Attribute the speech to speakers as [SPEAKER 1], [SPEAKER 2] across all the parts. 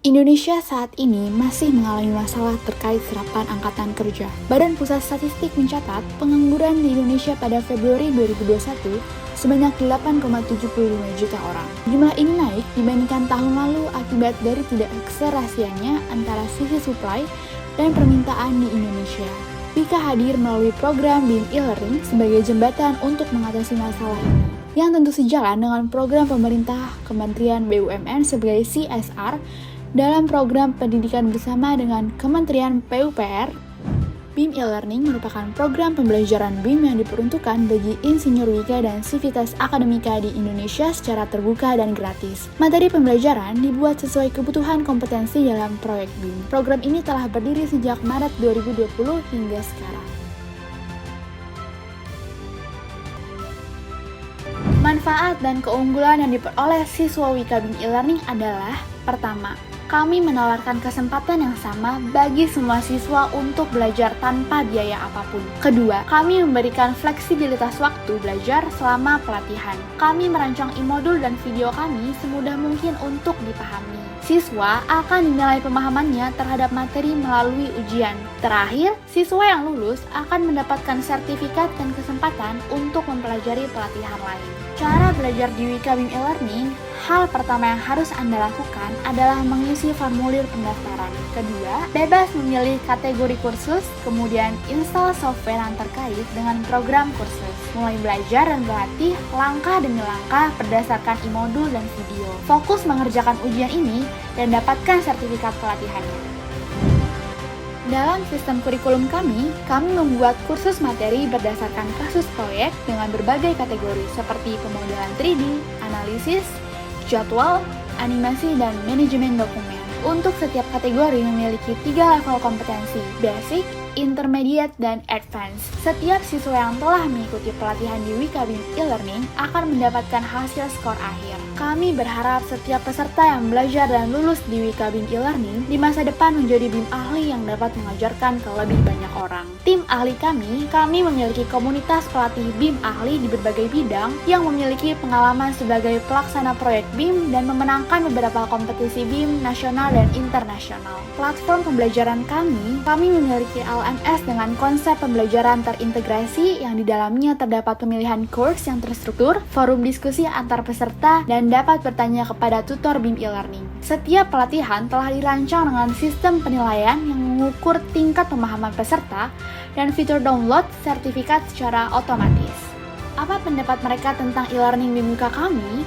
[SPEAKER 1] Indonesia saat ini masih mengalami masalah terkait serapan angkatan kerja. Badan Pusat Statistik mencatat pengangguran di Indonesia pada Februari 2021 sebanyak 8,75 juta orang. Jumlah ini naik dibandingkan tahun lalu akibat dari tidak akserasiannya antara sisi supply dan permintaan di Indonesia. Wika hadir melalui program BIM e-learning sebagai jembatan untuk mengatasi masalah ini, yang tentu sejalan dengan program pemerintah Kementerian BUMN sebagai CSR dalam program pendidikan bersama dengan Kementerian PUPR. BIM e-learning merupakan program pembelajaran BIM yang diperuntukkan bagi insinyur Wika dan sivitas akademika di Indonesia secara terbuka dan gratis. Materi pembelajaran dibuat sesuai kebutuhan kompetensi dalam proyek BIM. Program ini telah berdiri sejak Maret 2020 hingga sekarang. Manfaat dan keunggulan yang diperoleh siswa Wika BIM e-learning adalah: pertama, kami menawarkan kesempatan yang sama bagi semua siswa untuk belajar tanpa biaya apapun. Kedua, kami memberikan fleksibilitas waktu belajar selama pelatihan. Kami merancang e-modul dan video kami semudah mungkin untuk dipahami. Siswa akan dinilai pemahamannya terhadap materi melalui ujian. Terakhir, siswa yang lulus akan mendapatkan sertifikat dan kesempatan untuk mempelajari pelatihan lain. Cara belajar di Wika BIM e-learning, hal pertama yang harus Anda lakukan adalah mengisi formulir pendaftaran. Kedua, bebas memilih kategori kursus, kemudian install software yang terkait dengan program kursus. Mulai belajar dan berlatih langkah demi langkah berdasarkan e-modul dan video. Fokus mengerjakan ujian ini dan dapatkan sertifikat pelatihannya. Dalam sistem kurikulum kami membuat kursus materi berdasarkan kasus proyek dengan berbagai kategori seperti pemodelan 3D, analisis, jadwal, animasi, dan manajemen dokumen. Untuk setiap kategori memiliki 3 level kompetensi, basic, intermediate, dan advance. Setiap siswa yang telah mengikuti pelatihan di Wika BIM e-learning akan mendapatkan hasil skor akhir. Kami berharap setiap peserta yang belajar dan lulus di Wika BIM e-learning di masa depan menjadi BIM ahli yang dapat mengajarkan ke lebih banyak orang. Tim ahli kami memiliki komunitas pelatih BIM ahli di berbagai bidang yang memiliki pengalaman sebagai pelaksana proyek BIM dan memenangkan beberapa kompetisi BIM nasional dan internasional. Platform pembelajaran kami memiliki LMS dengan konsep pembelajaran terintegrasi yang di dalamnya terdapat pemilihan course yang terstruktur, forum diskusi antar peserta, dan dapat bertanya kepada tutor BIM e-learning. Setiap pelatihan telah dirancang dengan sistem penilaian yang mengukur tingkat pemahaman peserta dan fitur download sertifikat secara otomatis. Apa pendapat mereka tentang e-learning BIM Wika kami?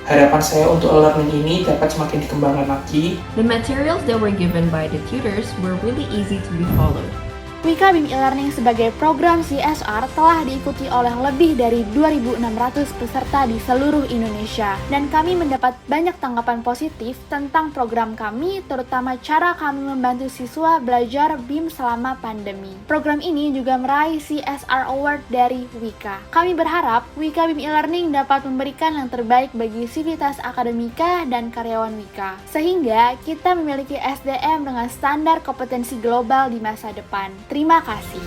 [SPEAKER 2] Harapan saya untuk e-learning ini dapat semakin dikembangkan lagi.
[SPEAKER 3] The materials that were given by the tutors were really easy to be followed.
[SPEAKER 1] Wika BIM e-learning sebagai program CSR telah diikuti oleh lebih dari 2.600 peserta di seluruh Indonesia, dan kami mendapat banyak tanggapan positif tentang program kami, terutama cara kami membantu siswa belajar BIM selama pandemi. Program ini juga meraih CSR Award dari Wika. Kami berharap Wika BIM e-learning dapat memberikan yang terbaik bagi sivitas akademika dan karyawan Wika, sehingga kita memiliki SDM dengan standar kompetensi global di masa depan. Terima kasih.